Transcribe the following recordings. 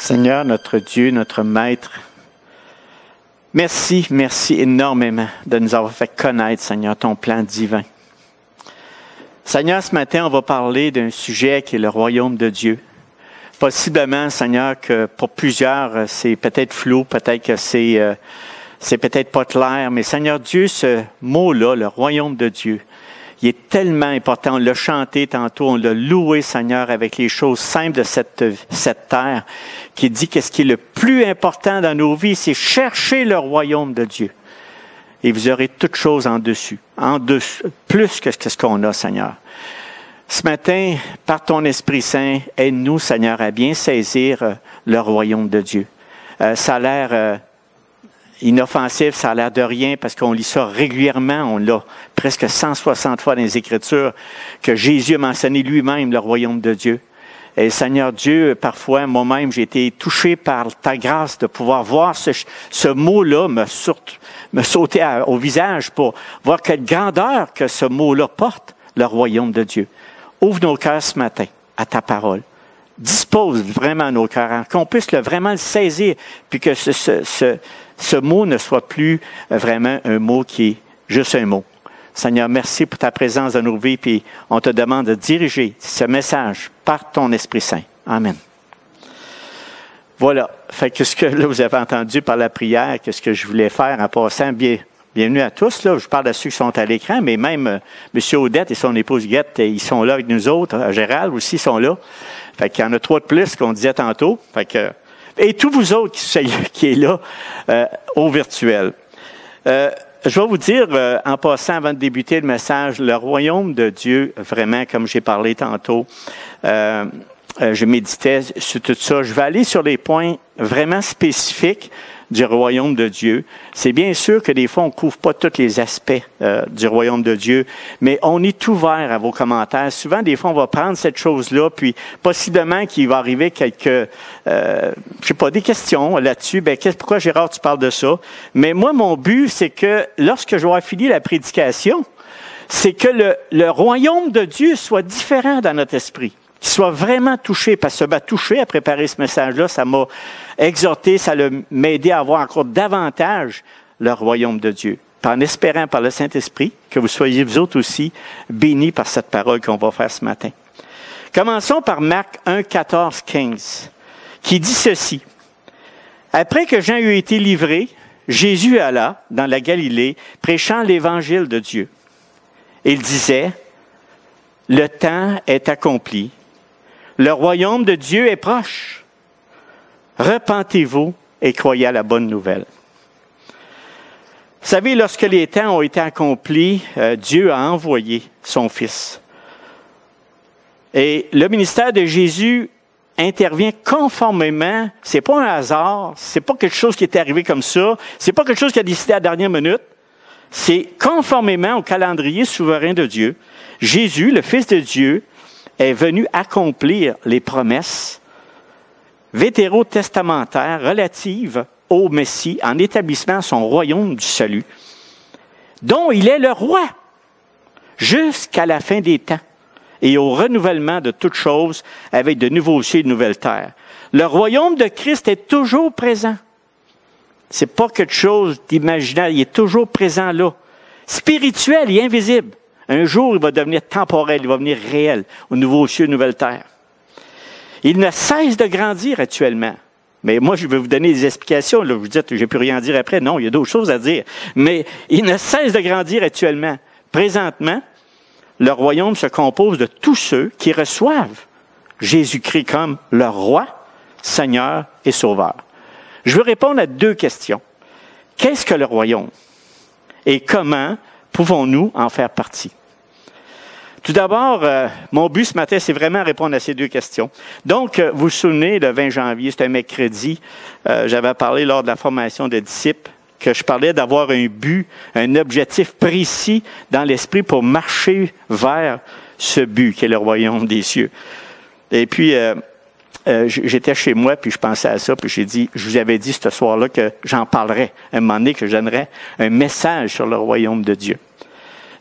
Seigneur, notre Dieu, notre Maître, merci énormément de nous avoir fait connaître, Seigneur, ton plan divin. Seigneur, ce matin, on va parler d'un sujet qui est le royaume de Dieu. Possiblement, Seigneur, que pour plusieurs, c'est peut-être flou, peut-être que c'est peut-être pas clair, mais Seigneur Dieu, ce mot-là, le royaume de Dieu, il est tellement important. On l'a chanté tantôt, on l'a loué, Seigneur, avec les choses simples de cette terre, qui dit que ce qui est le plus important dans nos vies, c'est chercher le royaume de Dieu. Et vous aurez toutes choses en dessous, plus que ce qu'on a, Seigneur. Ce matin, par ton Esprit Saint, aide-nous, Seigneur, à bien saisir le royaume de Dieu. Ça a l'air inoffensif, ça a l'air de rien parce qu'on lit ça régulièrement. On l'a presque 160 fois dans les Écritures que Jésus a mentionné lui-même le royaume de Dieu. Et Seigneur Dieu, parfois, moi-même, j'ai été touché par ta grâce de pouvoir voir ce mot-là me sauter au visage pour voir quelle grandeur que ce mot-là porte, le royaume de Dieu. Ouvre nos cœurs ce matin à ta parole. Dispose vraiment nos cœurs, qu'on puisse vraiment le saisir, puis que ce mot ne soit plus vraiment un mot qui est juste un mot. Seigneur, merci pour ta présence dans nos vies, puis on te demande de diriger ce message par ton Esprit Saint. Amen. Voilà. Fait que ce que là, vous avez entendu par la prière, que ce que je voulais faire en passant, bienvenue à tous. Là, je parle de ceux qui sont à l'écran, mais même M. Odette et son épouse Guette, ils sont là avec nous autres. Gérald aussi sont là. Fait qu'il y en a 3 de plus qu'on disait tantôt. Fait que, et tous vous autres qui est là au virtuel. Je vais vous dire, en passant avant de débuter le message, le royaume de Dieu, vraiment, comme j'ai parlé tantôt, je méditais sur tout ça. Je vais aller sur les points vraiment spécifiques du royaume de Dieu. C'est bien sûr que des fois, on ne couvre pas tous les aspects du royaume de Dieu, mais on est ouvert à vos commentaires. Souvent, des fois, on va prendre cette chose-là, puis possiblement qu'il va arriver quelques, des questions là-dessus. Pourquoi, Gérard, tu parles de ça? Mais moi, mon but, c'est que lorsque je vais finir la prédication, c'est que le royaume de Dieu soit différent dans notre esprit. Qu'il soit vraiment touché, parce que ça m'a touché à préparer ce message-là, ça m'a exhorté, ça m'a aidé à voir encore davantage le royaume de Dieu. En espérant par le Saint-Esprit que vous soyez vous autres aussi bénis par cette parole qu'on va faire ce matin. Commençons par Marc 1, 14, 15, qui dit ceci. Après que Jean eut été livré, Jésus alla dans la Galilée, prêchant l'évangile de Dieu. Il disait, « Le temps est accompli. Le royaume de Dieu est proche. Repentez-vous et croyez à la bonne nouvelle. » Vous savez, lorsque les temps ont été accomplis, Dieu a envoyé son Fils. Et le ministère de Jésus intervient conformément. C'est pas un hasard, c'est pas quelque chose qui est arrivé comme ça, c'est pas quelque chose qui a décidé à la dernière minute. C'est conformément au calendrier souverain de Dieu. Jésus, le Fils de Dieu, est venu accomplir les promesses vétérotestamentaires relatives au Messie en établissant son royaume du salut, dont il est le roi jusqu'à la fin des temps et au renouvellement de toutes choses avec de nouveaux cieux et de nouvelles terres. Le royaume de Christ est toujours présent. C'est pas quelque chose d'imaginaire, il est toujours présent là. Spirituel et invisible. Un jour, il va devenir temporel, il va devenir réel, au nouveau cieux, nouvelle terre. Il ne cesse de grandir actuellement. Mais moi, je vais vous donner des explications. Là, vous dites, j'ai plus rien à dire après. Non, il y a d'autres choses à dire. Mais il ne cesse de grandir actuellement. Présentement, le royaume se compose de tous ceux qui reçoivent Jésus-Christ comme leur roi, Seigneur et Sauveur. Je veux répondre à 2 questions. Qu'est-ce que le royaume? Et comment pouvons-nous en faire partie? Tout d'abord, mon but ce matin, c'est vraiment répondre à ces 2 questions. Donc, vous vous souvenez, le 20 janvier, c'était un mercredi, j'avais parlé lors de la formation de disciples, que je parlais d'avoir un but, un objectif précis dans l'esprit pour marcher vers ce but qui est le royaume des cieux. Et puis, j'étais chez moi, puis je pensais à ça, puis je vous avais dit ce soir-là que j'en parlerais, un moment donné, que je donnerais un message sur le royaume de Dieu.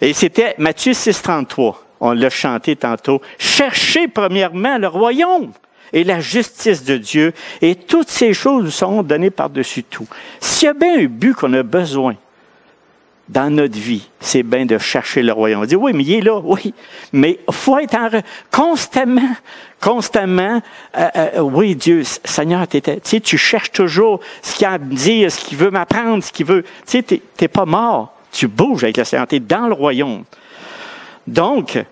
Et c'était Matthieu 6, 33. On l'a chanté tantôt. Cherchez premièrement le royaume et la justice de Dieu, et toutes ces choses nous seront données par-dessus tout. S'il y a bien un but qu'on a besoin dans notre vie, c'est bien de chercher le royaume. On dit, oui, mais il est là, oui. Mais il faut être constamment, oui, Dieu, Seigneur, tu sais, tu cherches toujours ce qu'il a à me dire, ce qu'il veut m'apprendre, ce qu'il veut. Tu sais, t'es pas mort. Tu bouges avec le Seigneur, tu es dans le royaume. Donc,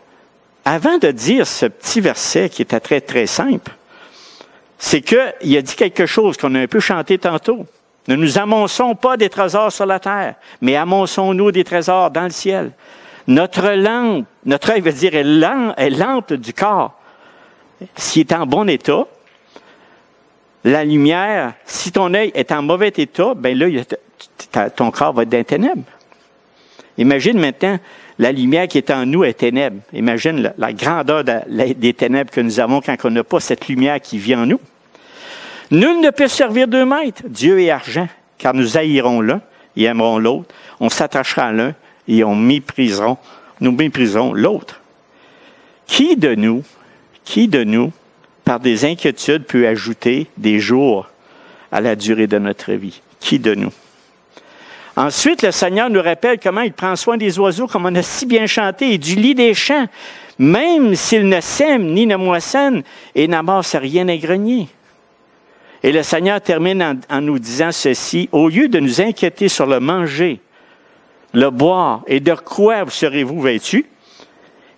avant de dire ce petit verset qui était très, très simple, c'est qu'il a dit quelque chose qu'on a un peu chanté tantôt. Ne nous amonçons pas des trésors sur la terre, mais amonçons-nous des trésors dans le ciel. Notre œil veut dire, est lampe du corps. S'il est en bon état, la lumière, si ton œil est en mauvais état, bien là, ton corps va être dans les ténèbres. Imagine maintenant, la lumière qui est en nous est ténèbres. Imagine la grandeur des ténèbres que nous avons quand on n'a pas cette lumière qui vit en nous. Nul ne peut servir deux maîtres, Dieu et argent, car nous haïrons l'un et aimerons l'autre. On s'attachera à l'un et nous mépriserons l'autre. Qui de nous, par des inquiétudes, peut ajouter des jours à la durée de notre vie? Qui de nous? Ensuite, le Seigneur nous rappelle comment il prend soin des oiseaux, comme on a si bien chanté, et du lit des champs, même s'ils ne sèment ni ne moissonnent et n'amassent rien à grenier. Et le Seigneur termine en nous disant ceci, au lieu de nous inquiéter sur le manger, le boire et de quoi vous serez-vous vêtus,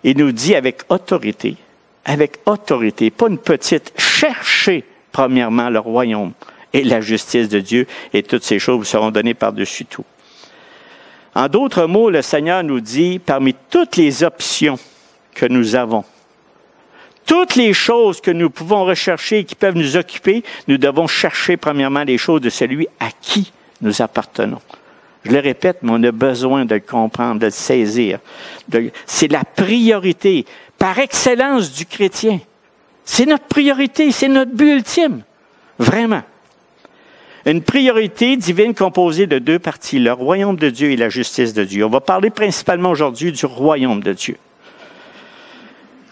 il nous dit avec autorité, pas une petite, cherchez premièrement le royaume et la justice de Dieu, et toutes ces choses vous seront données par-dessus tout. En d'autres mots, le Seigneur nous dit, parmi toutes les options que nous avons, toutes les choses que nous pouvons rechercher et qui peuvent nous occuper, nous devons chercher premièrement les choses de celui à qui nous appartenons. Je le répète, mais on a besoin de le comprendre, de le saisir. C'est la priorité par excellence du chrétien. C'est notre priorité, c'est notre but ultime. Vraiment. Une priorité divine composée de deux parties, le royaume de Dieu et la justice de Dieu. On va parler principalement aujourd'hui du royaume de Dieu.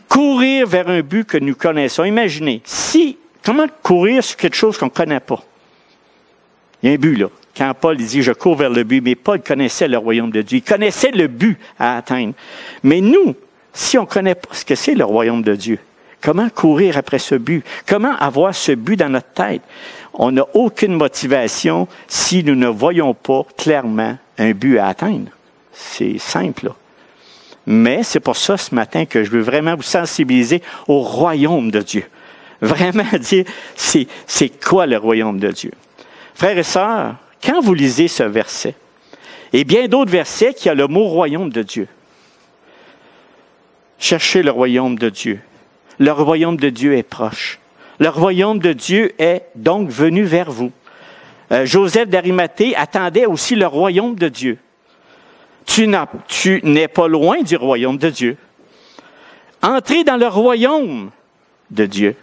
Courir vers un but que nous connaissons. Imaginez, comment courir sur quelque chose qu'on ne connaît pas? Il y a un but là. Quand Paul dit « je cours vers le but », mais Paul connaissait le royaume de Dieu. Il connaissait le but à atteindre. Mais nous, si on ne connaît pas ce que c'est le royaume de Dieu, comment courir après ce but? Comment avoir ce but dans notre tête? On n'a aucune motivation si nous ne voyons pas clairement un but à atteindre. C'est simple, là. Mais c'est pour ça, ce matin, que je veux vraiment vous sensibiliser au royaume de Dieu. Vraiment dire, c'est quoi le royaume de Dieu? Frères et sœurs, quand vous lisez ce verset, et bien d'autres versets qui a le mot royaume de Dieu, cherchez le royaume de Dieu. Le royaume de Dieu est proche. Le royaume de Dieu est donc venu vers vous. Joseph d'Arimathée attendait aussi le royaume de Dieu. Tu n'es pas loin du royaume de Dieu. Entrez dans le royaume de Dieu.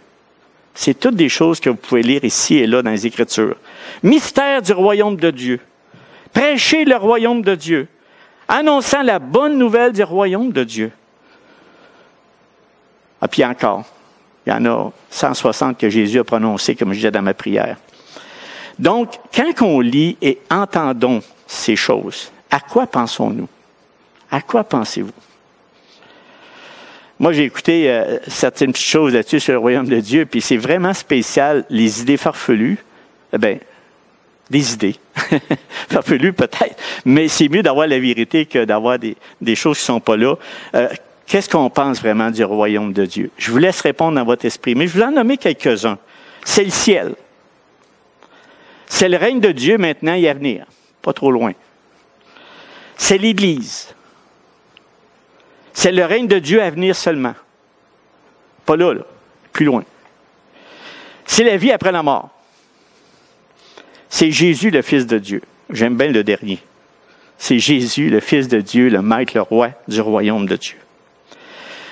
C'est toutes des choses que vous pouvez lire ici et là dans les Écritures. Mystère du royaume de Dieu. Prêchez le royaume de Dieu. Annonçant la bonne nouvelle du royaume de Dieu. Ah, puis encore, il y en a 160 que Jésus a prononcé, comme je disais dans ma prière. Donc, quand on lit et entendons ces choses, à quoi pensons-nous? À quoi pensez-vous? Moi, j'ai écouté certaines petites choses là-dessus sur le royaume de Dieu, puis c'est vraiment spécial, les idées farfelues. Eh bien, des idées. Farfelues peut-être, mais c'est mieux d'avoir la vérité que d'avoir des choses qui ne sont pas là. Qu'est-ce qu'on pense vraiment du royaume de Dieu? Je vous laisse répondre dans votre esprit, mais je vais en nommer quelques-uns. C'est le ciel. C'est le règne de Dieu maintenant et à venir, pas trop loin. C'est l'Église. C'est le règne de Dieu à venir seulement. Pas là, plus loin. C'est la vie après la mort. C'est Jésus, le Fils de Dieu. J'aime bien le dernier. C'est Jésus, le Fils de Dieu, le Maître, le Roi du royaume de Dieu.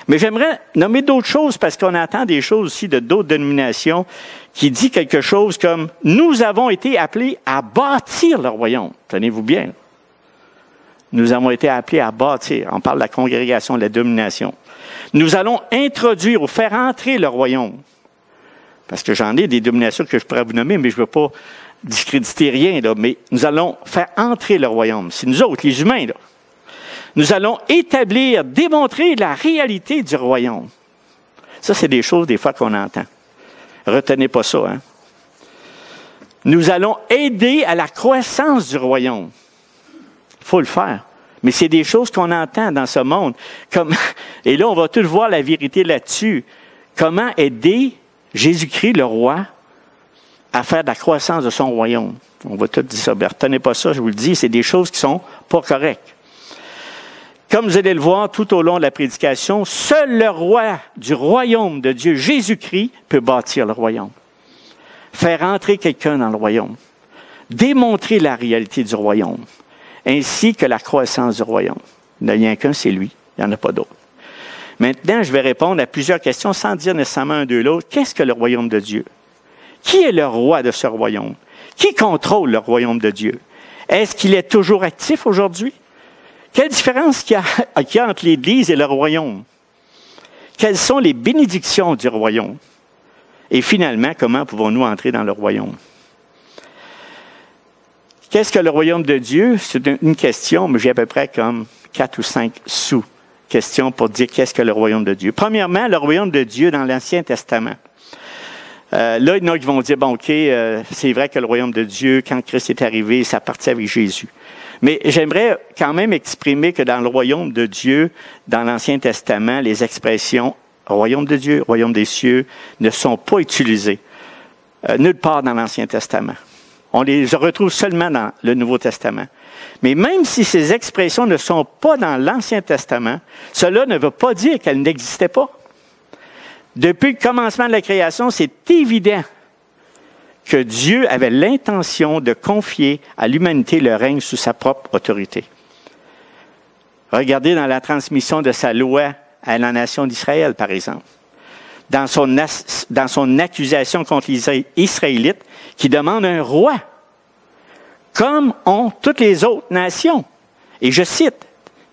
Mais j'aimerais nommer d'autres choses parce qu'on entend des choses aussi de d'autres dénominations qui dit quelque chose comme « Nous avons été appelés à bâtir le royaume ». Tenez-vous bien. Nous avons été appelés à bâtir. On parle de la congrégation, de la domination. Nous allons introduire ou faire entrer le royaume. parce que j'en ai des dominations que je pourrais vous nommer, mais je ne veux pas discréditer rien, là, mais nous allons faire entrer le royaume. C'est nous autres, les humains, là. Nous allons établir, démontrer la réalité du royaume. Ça, c'est des choses, des fois, qu'on entend. Retenez pas ça, hein. Nous allons aider à la croissance du royaume. Il faut le faire. Mais c'est des choses qu'on entend dans ce monde. Et là, on va tous voir la vérité là-dessus. Comment aider Jésus-Christ, le roi, à faire de la croissance de son royaume. On va tout dire ça. Mais retenez pas ça, je vous le dis, c'est des choses qui sont pas correctes. Comme vous allez le voir tout au long de la prédication, seul le roi du royaume de Dieu, Jésus-Christ, peut bâtir le royaume. Faire entrer quelqu'un dans le royaume. Démontrer la réalité du royaume, ainsi que la croissance du royaume. Il n'y en a rien qu'un, c'est lui. Il n'y en a pas d'autre. Maintenant, je vais répondre à plusieurs questions sans dire nécessairement un de l'autre. Qu'est-ce que le royaume de Dieu? Qui est le roi de ce royaume? Qui contrôle le royaume de Dieu? Est-ce qu'il est toujours actif aujourd'hui? Quelle différence qu'il y a entre l'Église et le royaume? Quelles sont les bénédictions du royaume? Et finalement, comment pouvons-nous entrer dans le royaume? Qu'est-ce que le royaume de Dieu? C'est une question, mais j'ai à peu près comme 4 ou 5 sous-questions pour dire qu'est-ce que le royaume de Dieu. Premièrement, le royaume de Dieu dans l'Ancien Testament. Là, il y en a qui vont dire, bon, OK, c'est vrai que le royaume de Dieu, quand Christ est arrivé, ça partit avec Jésus. Mais j'aimerais quand même exprimer que dans le royaume de Dieu, dans l'Ancien Testament, les expressions royaume de Dieu, royaume des cieux ne sont pas utilisées nulle part dans l'Ancien Testament. On les retrouve seulement dans le Nouveau Testament. Mais même si ces expressions ne sont pas dans l'Ancien Testament, cela ne veut pas dire qu'elles n'existaient pas. Depuis le commencement de la création, c'est évident que Dieu avait l'intention de confier à l'humanité le règne sous sa propre autorité. Regardez dans la transmission de sa loi à la nation d'Israël, par exemple. Dans son accusation contre les Israélites, qui demande un roi, comme ont toutes les autres nations. Et je cite,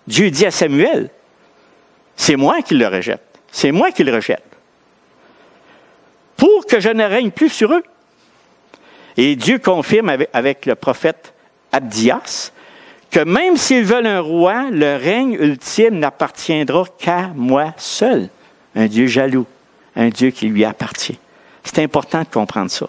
Dieu dit à Samuel, « C'est moi qui le rejette. C'est moi qui le rejette. Pour que je ne règne plus sur eux. » Et Dieu confirme avec le prophète Abdias que même s'ils veulent un roi, le règne ultime n'appartiendra qu'à moi seul. Un Dieu jaloux, un Dieu qui lui appartient. C'est important de comprendre ça.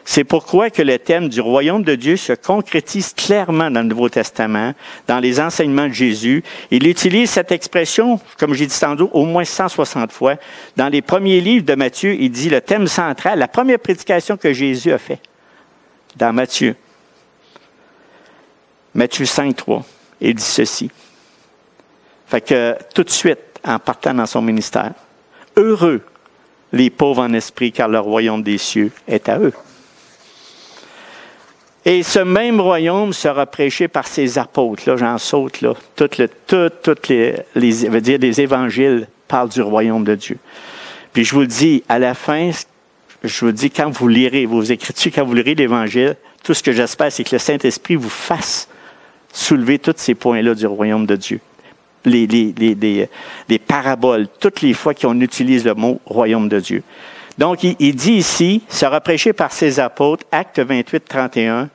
C'est pourquoi que le thème du royaume de Dieu se concrétise clairement dans le Nouveau Testament, dans les enseignements de Jésus. Il utilise cette expression, comme j'ai dit tantôt, au moins 160 fois. Dans les premiers livres de Matthieu, il dit le thème central, la première prédication que Jésus a faite. Dans Matthieu 5, 3, il dit ceci. Fait que tout de suite, en partant dans son ministère, heureux les pauvres en esprit, car le royaume des cieux est à eux. Et ce même royaume sera prêché par ses apôtres. Là, j'en saute, là. Toutes les évangiles parlent du royaume de Dieu. Puis je vous le dis, à la fin, je vous dis, quand vous lirez vos Écritures, quand vous lirez l'Évangile, tout ce que j'espère, c'est que le Saint-Esprit vous fasse soulever tous ces points-là du royaume de Dieu. Les paraboles, toutes les fois qu'on utilise le mot royaume de Dieu. Donc, il dit ici, sera prêché par ses apôtres, Acte 28, 31,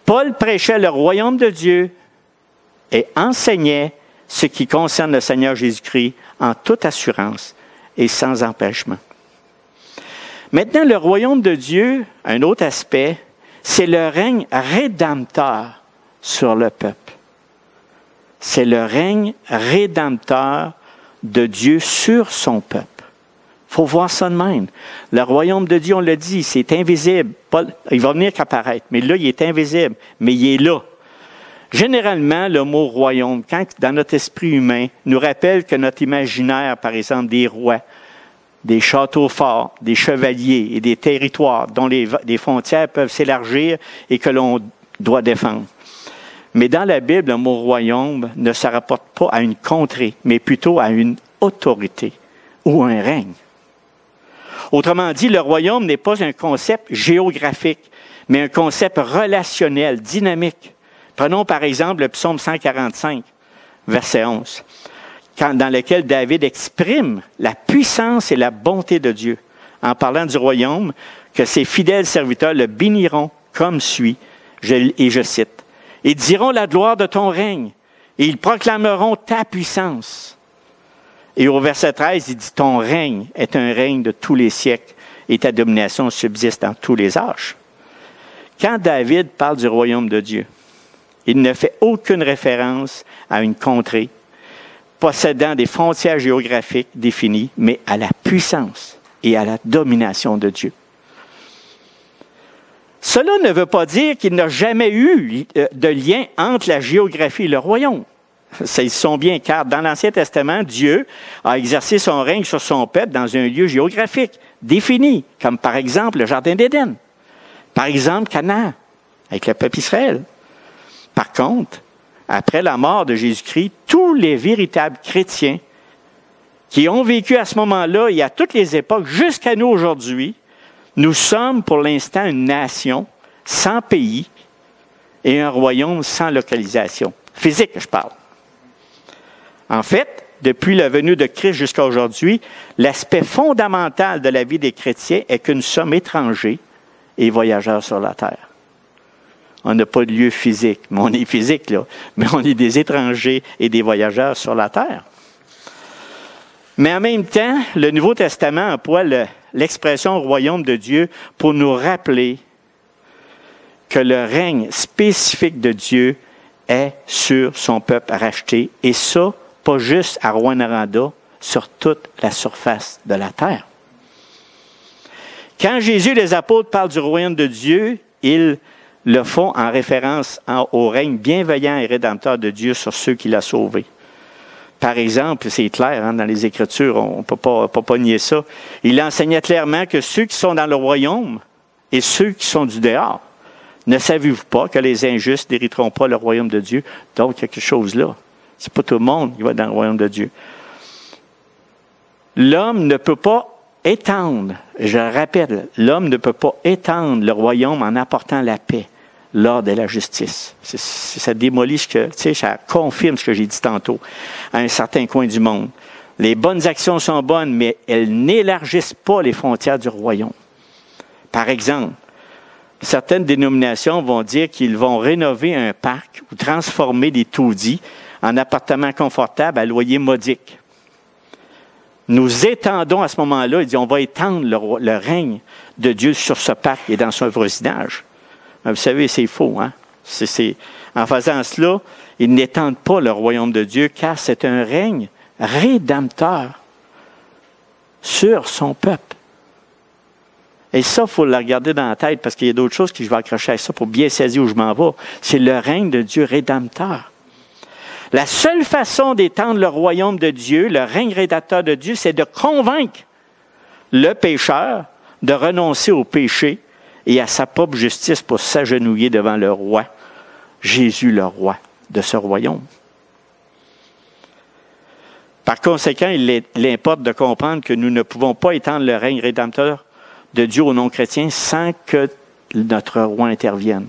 Paul prêchait le royaume de Dieu et enseignait ce qui concerne le Seigneur Jésus-Christ en toute assurance et sans empêchement. Maintenant, le royaume de Dieu, un autre aspect, c'est le règne rédempteur sur le peuple. C'est le règne rédempteur de Dieu sur son peuple. Il faut voir ça de même. Le royaume de Dieu, on l'a dit, c'est invisible. Il va venir qu'apparaître, mais là, il est invisible, mais il est là. Généralement, le mot royaume, quand dans notre esprit humain, nous rappelle que notre imaginaire, par exemple, des rois, des châteaux forts, des chevaliers et des territoires dont les frontières peuvent s'élargir et que l'on doit défendre. Mais dans la Bible, le mot royaume ne se rapporte pas à une contrée, mais plutôt à une autorité ou un règne. Autrement dit, le royaume n'est pas un concept géographique, mais un concept relationnel, dynamique. Prenons par exemple le psaume 145, verset 11. Dans lequel David exprime la puissance et la bonté de Dieu en parlant du royaume, que ses fidèles serviteurs le béniront comme suit, et je cite, « Ils diront la gloire de ton règne, et ils proclameront ta puissance. » Et au verset 13, il dit, « Ton règne est un règne de tous les siècles, et ta domination subsiste dans tous les âges. » Quand David parle du royaume de Dieu, il ne fait aucune référence à une contrée possédant des frontières géographiques définies, mais à la puissance et à la domination de Dieu. Cela ne veut pas dire qu'il n'a jamais eu de lien entre la géographie et le royaume. Ils sont bien, car dans l'Ancien Testament, Dieu a exercé son règne sur son peuple dans un lieu géographique défini, comme par exemple le Jardin d'Éden, par exemple Canaan, avec le peuple Israël. Par contre, après la mort de Jésus-Christ, tous les véritables chrétiens qui ont vécu à ce moment-là et à toutes les époques, jusqu'à nous aujourd'hui, nous sommes pour l'instant une nation sans pays et un royaume sans localisation. Physique, je parle. En fait, depuis la venue de Christ jusqu'à aujourd'hui, l'aspect fondamental de la vie des chrétiens est que nous sommes étrangers et voyageurs sur la terre. On n'a pas de lieu physique, mais on est physique, là. Mais on est des étrangers et des voyageurs sur la terre. Mais en même temps, le Nouveau Testament emploie l'expression royaume de Dieu pour nous rappeler que le règne spécifique de Dieu est sur son peuple racheté, et ça, pas juste à Rouyn-Noranda, sur toute la surface de la terre. Quand Jésus et les apôtres parlent du royaume de Dieu, ils le font en référence au règne bienveillant et rédempteur de Dieu sur ceux qu'il a sauvés. Par exemple, c'est clair, dans les Écritures, on ne peut pas nier ça. Il enseignait clairement que ceux qui sont dans le royaume et ceux qui sont du dehors, ne savez-vous pas que les injustes n'hériteront pas le royaume de Dieu? Donc, il y a quelque chose là. C'est pas tout le monde qui va dans le royaume de Dieu. L'homme ne peut pas étendre, je le rappelle, l'homme ne peut pas étendre le royaume en apportant la paix, l'ordre et la justice. Ça démolit ça confirme ce que j'ai dit tantôt, à un certain coin du monde. Les bonnes actions sont bonnes, mais elles n'élargissent pas les frontières du royaume. Par exemple, certaines dénominations vont dire qu'ils vont rénover un parc ou transformer des taudis en appartements confortables à loyer modique. Nous étendons à ce moment-là, il dit, on va étendre le règne de Dieu sur ce parc et dans son voisinage. Vous savez, c'est faux, hein? En faisant cela, ils n'étendent pas le royaume de Dieu, car c'est un règne rédempteur sur son peuple. Et ça, il faut le regarder dans la tête, parce qu'il y a d'autres choses que je vais accrocher à ça pour bien saisir où je m'en vais. C'est le règne de Dieu rédempteur. La seule façon d'étendre le royaume de Dieu, le règne rédempteur de Dieu, c'est de convaincre le pécheur de renoncer au péché et à sa propre justice pour s'agenouiller devant le roi, Jésus le roi de ce royaume. Par conséquent, il importe de comprendre que nous ne pouvons pas étendre le règne rédempteur de Dieu aux non-chrétiens sans que notre roi intervienne.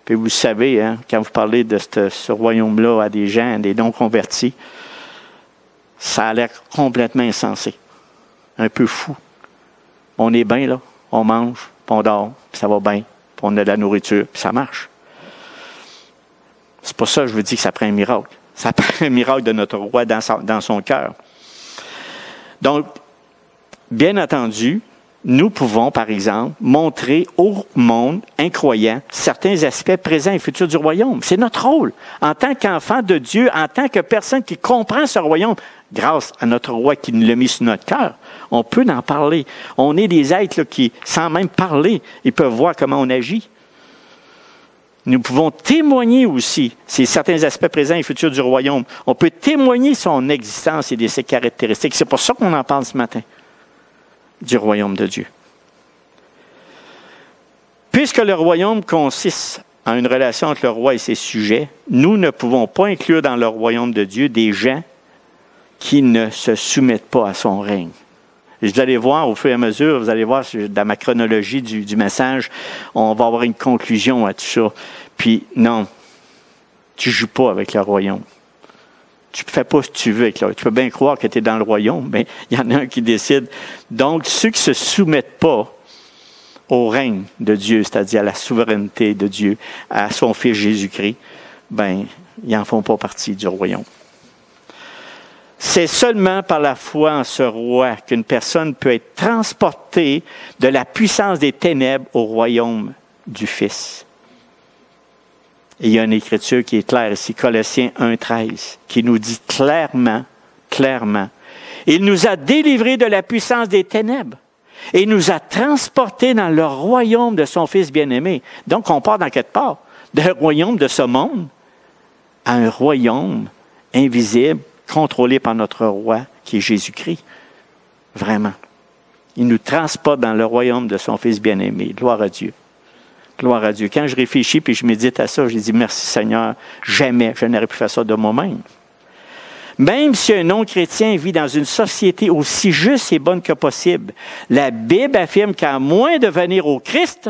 Puis vous savez, hein, quand vous parlez de ce royaume-là à des gens, des non-convertis, ça a l'air complètement insensé, un peu fou. On est bien là, on mange, puis on dort, puis ça va bien, puis on a de la nourriture, puis ça marche. C'est pour ça que je vous dis que ça prend un miracle. Ça prend un miracle de notre roi dans son cœur. Donc, bien entendu, nous pouvons, par exemple, montrer au monde incroyant certains aspects présents et futurs du royaume. C'est notre rôle. En tant qu'enfant de Dieu, en tant que personne qui comprend ce royaume, grâce à notre roi qui nous l'a mis sur notre cœur, on peut en parler. On est des êtres là, qui, sans même parler, ils peuvent voir comment on agit. Nous pouvons témoigner aussi certains aspects présents et futurs du royaume. On peut témoigner son existence et de ses caractéristiques. C'est pour ça qu'on en parle ce matin, du royaume de Dieu. Puisque le royaume consiste en une relation entre le roi et ses sujets, nous ne pouvons pas inclure dans le royaume de Dieu des gens qui ne se soumettent pas à son règne. Et vous allez voir, au fur et à mesure, vous allez voir dans ma chronologie du message, on va avoir une conclusion à tout ça. Puis non, tu ne joues pas avec le royaume. Tu ne fais pas ce que tu veux avec l'autre. Tu peux bien croire que tu es dans le royaume, mais il y en a un qui décide. Donc, ceux qui ne se soumettent pas au règne de Dieu, c'est-à-dire à la souveraineté de Dieu, à son Fils Jésus-Christ, ben, ils n'en font pas partie du royaume. C'est seulement par la foi en ce roi qu'une personne peut être transportée de la puissance des ténèbres au royaume du Fils. Et il y a une écriture qui est claire ici, Colossiens 1,13, qui nous dit clairement, il nous a délivrés de la puissance des ténèbres et il nous a transportés dans le royaume de son Fils bien-aimé. Donc, on part dans quelque part d'un royaume de ce monde à un royaume invisible, contrôlé par notre roi, qui est Jésus-Christ. Vraiment. Il nous transporte dans le royaume de son Fils bien-aimé. Gloire à Dieu. Gloire à Dieu. Quand je réfléchis puis je médite à ça, je dis merci Seigneur, jamais je n'aurais pu faire ça de moi-même. Même si un non-chrétien vit dans une société aussi juste et bonne que possible, la Bible affirme qu'à moins de venir au Christ,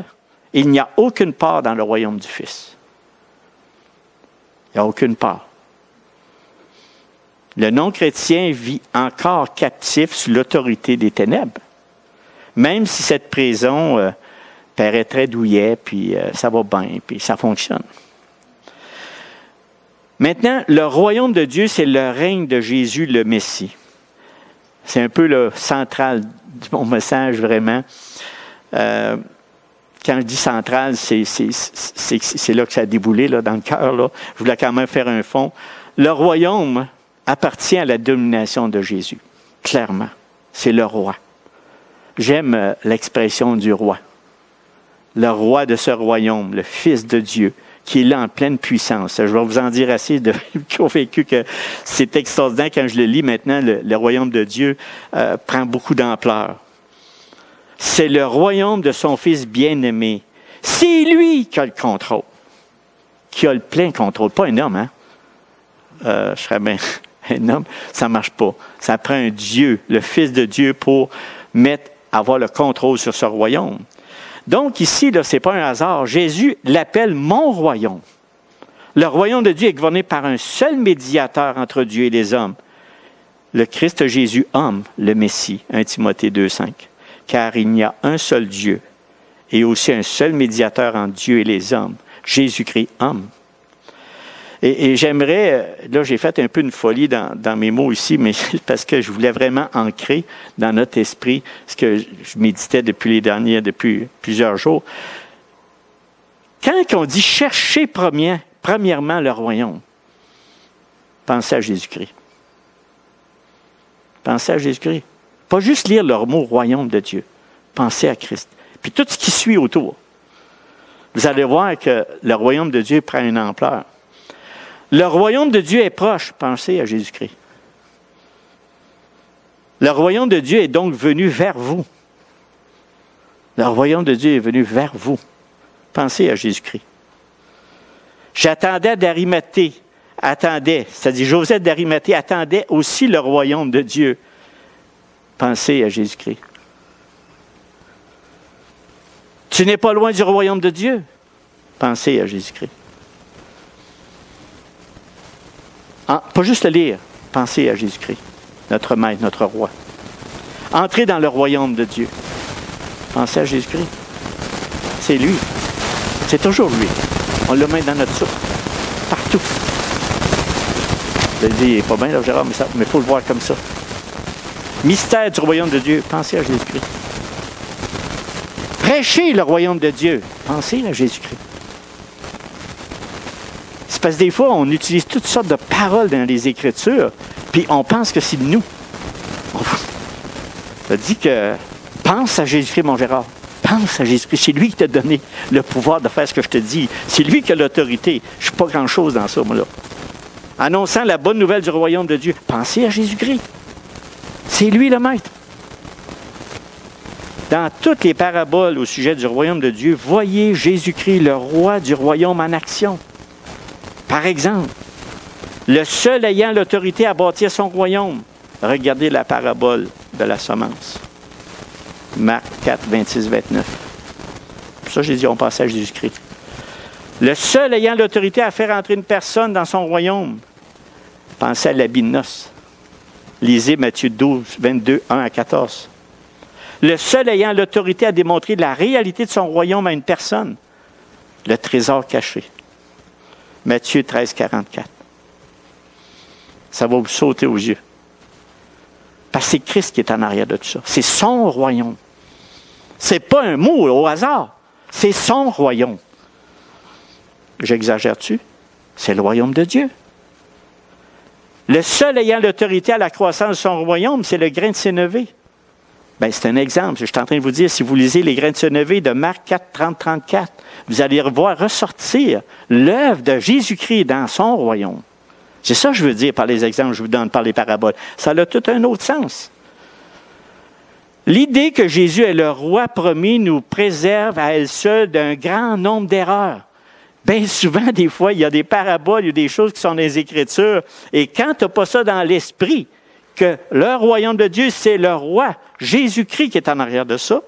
il n'y a aucune part dans le royaume du Fils. Il n'y a aucune part. Le non-chrétien vit encore captif sous l'autorité des ténèbres. Même si cette prison paraîtrait douillet, puis ça va bien, puis ça fonctionne. Maintenant, le royaume de Dieu, c'est le règne de Jésus, le Messie. C'est un peu le central de mon message, vraiment. Quand je dis central, c'est là que ça a déboulé, là, dans le cœur. Là. Je voulais quand même faire un fond. Le royaume appartient à la domination de Jésus, clairement. C'est le roi. J'aime l'expression du roi. Le roi de ce royaume, le Fils de Dieu, qui est là en pleine puissance. Je vais vous en dire assez, de convaincu que c'est extraordinaire quand je le lis maintenant, le royaume de Dieu prend beaucoup d'ampleur. C'est le royaume de son Fils bien-aimé. C'est lui qui a le contrôle, qui a le plein contrôle, pas un homme, hein? Je serais bien un homme, ça ne marche pas. Ça prend un Dieu, le Fils de Dieu, pour avoir le contrôle sur ce royaume. Donc ici, ce n'est pas un hasard. Jésus l'appelle mon royaume. Le royaume de Dieu est gouverné par un seul médiateur entre Dieu et les hommes. Le Christ Jésus, homme, le Messie, 1 Timothée 2,5. Car il n'y a un seul Dieu et aussi un seul médiateur entre Dieu et les hommes, Jésus-Christ, homme. Et j'aimerais, là j'ai fait un peu une folie dans mes mots ici, mais parce que je voulais vraiment ancrer dans notre esprit ce que je méditais depuis plusieurs jours. Quand on dit chercher premièrement le royaume, pensez à Jésus-Christ. Pensez à Jésus-Christ. Pas juste lire le mot royaume de Dieu. Pensez à Christ. Puis tout ce qui suit autour. Vous allez voir que le royaume de Dieu prend une ampleur. Le royaume de Dieu est proche. Pensez à Jésus-Christ. Le royaume de Dieu est donc venu vers vous. Le royaume de Dieu est venu vers vous. Pensez à Jésus-Christ. J'attendais d'Arimathée. C'est-à-dire Joseph d'Arimathée attendait aussi le royaume de Dieu. Pensez à Jésus-Christ. Tu n'es pas loin du royaume de Dieu. Pensez à Jésus-Christ. Pas juste le lire, pensez à Jésus-Christ, notre Maître, notre Roi. Entrez dans le royaume de Dieu. Pensez à Jésus-Christ. C'est lui. C'est toujours lui. On le met dans notre soupe. Partout. Je le dis, il n'est pas bien, là, Gérard, mais il faut le voir comme ça. Mystère du royaume de Dieu. Pensez à Jésus-Christ. Prêchez le royaume de Dieu. Pensez à Jésus-Christ. C'est parce que des fois, on utilise toutes sortes de paroles dans les Écritures, puis on pense que c'est de nous. On dit que pense à Jésus-Christ, mon Gérard. Pense à Jésus-Christ. C'est lui qui t'a donné le pouvoir de faire ce que je te dis. C'est lui qui a l'autorité. Je ne suis pas grand-chose dans ça, moi, là. Annonçant la bonne nouvelle du royaume de Dieu. Pensez à Jésus-Christ. C'est lui le Maître. Dans toutes les paraboles au sujet du royaume de Dieu, voyez Jésus-Christ, le roi du royaume, en action. Par exemple, le seul ayant l'autorité à bâtir son royaume. Regardez la parabole de la semence. Marc 4, 26, 29. Pour ça, j'ai dit, on passe à Jésus-Christ. Le seul ayant l'autorité à faire entrer une personne dans son royaume. Pensez à l'habit de noces. Lisez Matthieu 12, 22, 1 à 14. Le seul ayant l'autorité à démontrer la réalité de son royaume à une personne, le trésor caché. Matthieu 13, 44. Ça va vous sauter aux yeux. Parce que c'est Christ qui est en arrière de tout ça. C'est son royaume. Ce n'est pas un mot au hasard. C'est son royaume. J'exagère-tu? C'est le royaume de Dieu. Le seul ayant l'autorité à la croissance de son royaume, c'est le grain de sénévé. Bien, c'est un exemple. Je suis en train de vous dire, si vous lisez les grains de sénévé de Marc 4, 30, 34, vous allez voir ressortir l'œuvre de Jésus-Christ dans son royaume. C'est ça que je veux dire par les exemples que je vous donne, par les paraboles. Ça a tout un autre sens. L'idée que Jésus est le roi promis nous préserve à elle seule d'un grand nombre d'erreurs. Bien souvent, des fois, il y a des paraboles, il y a des choses qui sont dans les Écritures. Et quand tu n'as pas ça dans l'esprit, que le royaume de Dieu, c'est le roi, Jésus-Christ qui est en arrière de ça,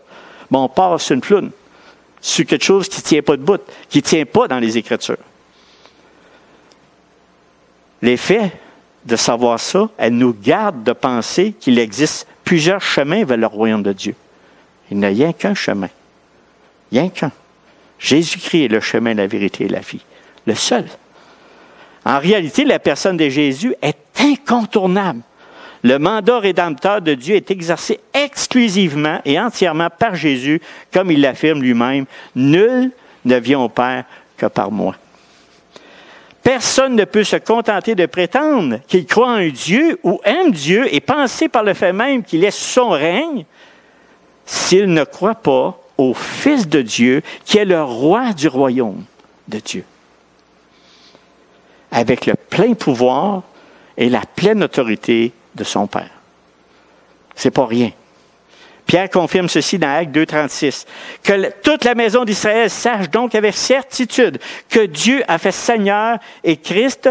bon, on part sur une ploune, sur quelque chose qui ne tient pas debout, qui ne tient pas dans les Écritures. L'effet de savoir ça, elle nous garde de penser qu'il existe plusieurs chemins vers le royaume de Dieu. Il n'y a rien qu'un chemin. Rien qu'un. Jésus-Christ est le chemin, la vérité et la vie. Le seul. En réalité, la personne de Jésus est incontournable. Le mandat rédempteur de Dieu est exercé exclusivement et entièrement par Jésus, comme il l'affirme lui-même. Nul ne vient au Père que par moi. Personne ne peut se contenter de prétendre qu'il croit en un Dieu ou aime Dieu et penser par le fait même qu'il est son règne s'il ne croit pas au Fils de Dieu qui est le roi du royaume de Dieu. Avec le plein pouvoir et la pleine autorité de son Père. C'est pas rien. Pierre confirme ceci dans Actes 2, 36. Que toute la maison d'Israël sache donc avec certitude que Dieu a fait Seigneur et Christ,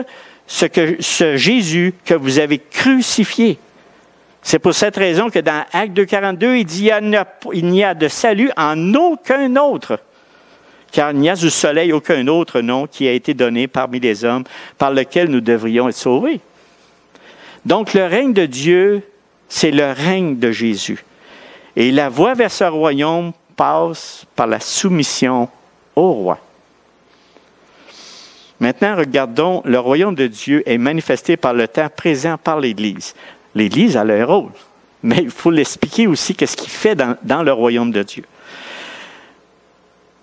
ce Jésus que vous avez crucifié. C'est pour cette raison que dans Actes 2, 42, il dit il n'y a de salut en aucun autre, car il n'y a du soleil aucun autre nom qui a été donné parmi les hommes par lequel nous devrions être sauvés. Donc le règne de Dieu, c'est le règne de Jésus. Et la voie vers ce royaume passe par la soumission au roi. Maintenant, regardons, le royaume de Dieu est manifesté par le temps présent par l'Église. L'Église a leur rôle, mais il faut l'expliquer aussi qu'est-ce qu'il fait dans le royaume de Dieu.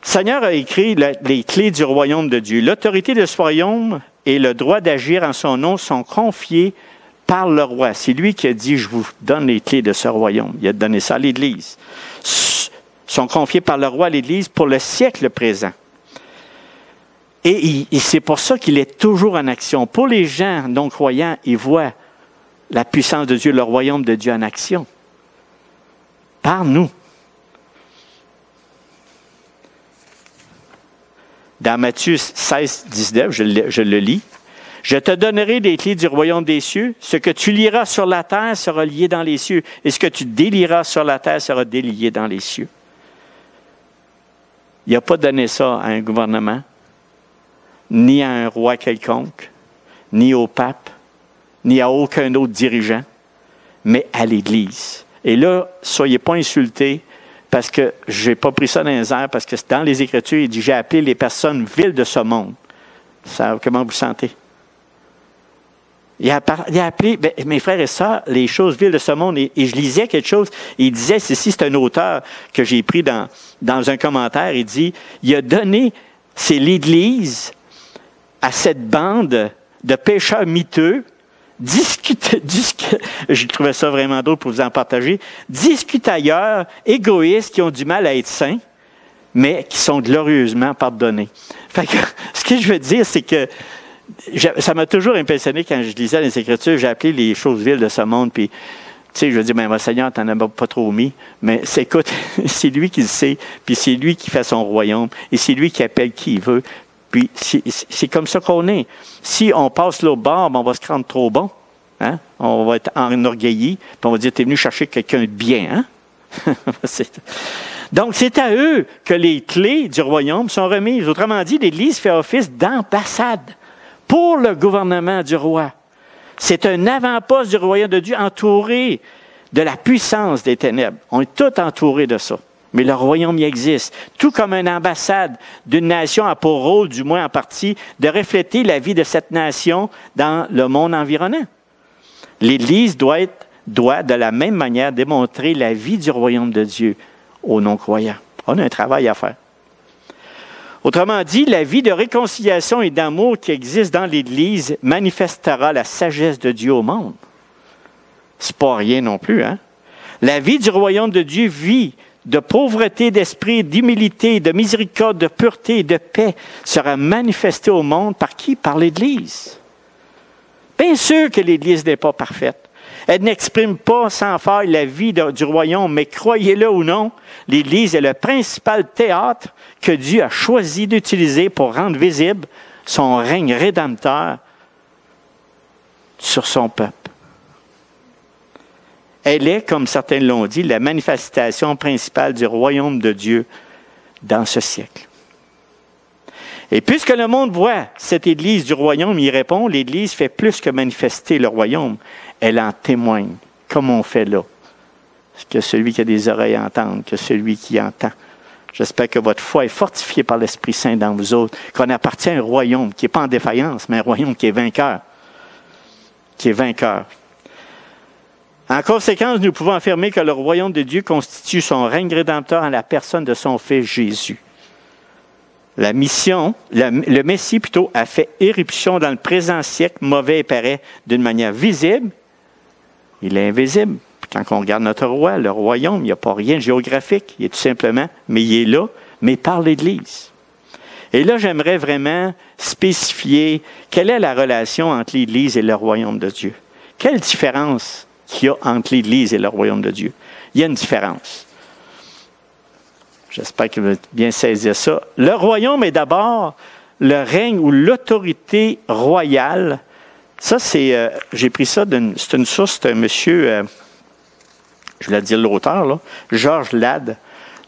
Le Seigneur a écrit les clés du royaume de Dieu. L'autorité de ce royaume et le droit d'agir en son nom sont confiés par le roi. C'est lui qui a dit, je vous donne les clés de ce royaume. Il a donné ça à l'Église. Sont confiés par le roi à l'Église pour le siècle présent. Et c'est pour ça qu'il est toujours en action. Pour les gens non-croyants, ils voient la puissance de Dieu, le royaume de Dieu en action. Par nous. Dans Matthieu 16, 19, je le lis. Je te donnerai les clés du royaume des cieux. Ce que tu lieras sur la terre sera lié dans les cieux. Et ce que tu délieras sur la terre sera délié dans les cieux. Il n'a pas donné ça à un gouvernement, ni à un roi quelconque, ni au pape, ni à aucun autre dirigeant, mais à l'Église. Et là, soyez pas insultés parce que je n'ai pas pris ça dans les airs, parce que dans les Écritures, il dit, j'ai appelé les personnes viles de ce monde. Ça, comment vous sentez? Il a appelé, mes frères et sœurs, les choses viles de ce monde. Et je lisais quelque chose. Il disait, c'est un auteur que j'ai pris dans un commentaire. Il dit, il a donné, c'est l'Église à cette bande de pécheurs miteux, je trouvais ça vraiment drôle pour vous en partager, discutailleurs, égoïstes, qui ont du mal à être saints, mais qui sont glorieusement pardonnés. Fait que, ce que je veux dire, c'est que ça m'a toujours impressionné quand je lisais les Écritures, j'ai appelé les choses viles de ce monde, puis, tu sais, je veux dire, ben, Seigneur, t'en as pas trop mis, mais écoute, c'est lui qui le sait, puis c'est lui qui fait son royaume, et c'est lui qui appelle qui il veut, puis c'est comme ça qu'on est. Si on passe l'autre bord, ben, on va se rendre trop bon, hein? On va être enorgueilli, puis on va dire, t'es venu chercher quelqu'un de bien, hein? Donc, c'est à eux que les clés du royaume sont remises. Autrement dit, l'Église fait office d'ambassade pour le gouvernement du roi. C'est un avant-poste du royaume de Dieu entouré de la puissance des ténèbres. On est tous entourés de ça. Mais le royaume y existe. Tout comme une ambassade d'une nation a pour rôle, du moins en partie, de refléter la vie de cette nation dans le monde environnant. L'Église doit, de la même manière, démontrer la vie du royaume de Dieu aux non-croyants. On a un travail à faire. Autrement dit, la vie de réconciliation et d'amour qui existe dans l'Église manifestera la sagesse de Dieu au monde. C'est pas rien non plus, hein? La vie du royaume de Dieu vit de pauvreté d'esprit, d'humilité, de miséricorde, de pureté et de paix sera manifestée au monde par qui? Par l'Église. Bien sûr que l'Église n'est pas parfaite. Elle n'exprime pas sans faille la vie du royaume, mais croyez-le ou non, l'Église est le principal théâtre que Dieu a choisi d'utiliser pour rendre visible son règne rédempteur sur son peuple. Elle est, comme certains l'ont dit, la manifestation principale du royaume de Dieu dans ce siècle. Et puisque le monde voit cette Église du royaume, il répond, l'Église fait plus que manifester le royaume, elle en témoigne, comme on fait là. Que celui qui a des oreilles entende, que celui qui entend. J'espère que votre foi est fortifiée par l'Esprit Saint dans vous autres, qu'on appartient à un royaume qui n'est pas en défaillance, mais un royaume qui est vainqueur. Qui est vainqueur. En conséquence, nous pouvons affirmer que le royaume de Dieu constitue son règne rédempteur en la personne de son Fils Jésus. La mission, le Messie plutôt, a fait éruption dans le présent siècle, mauvais et paraît d'une manière visible. Il est invisible. Quand on regarde notre roi, le royaume, il n'y a pas rien de géographique. Il est tout simplement, mais il est là, mais par l'Église. Et là, j'aimerais vraiment spécifier quelle est la relation entre l'Église et le royaume de Dieu. Quelle différence qu'il y a entre l'Église et le royaume de Dieu? Il y a une différence. J'espère que vous allez bien saisir ça. Le royaume est d'abord le règne ou l'autorité royale. Ça, c'est, j'ai pris ça, c'est une source d'un monsieur, je voulais dire l'auteur, là, Georges Lade.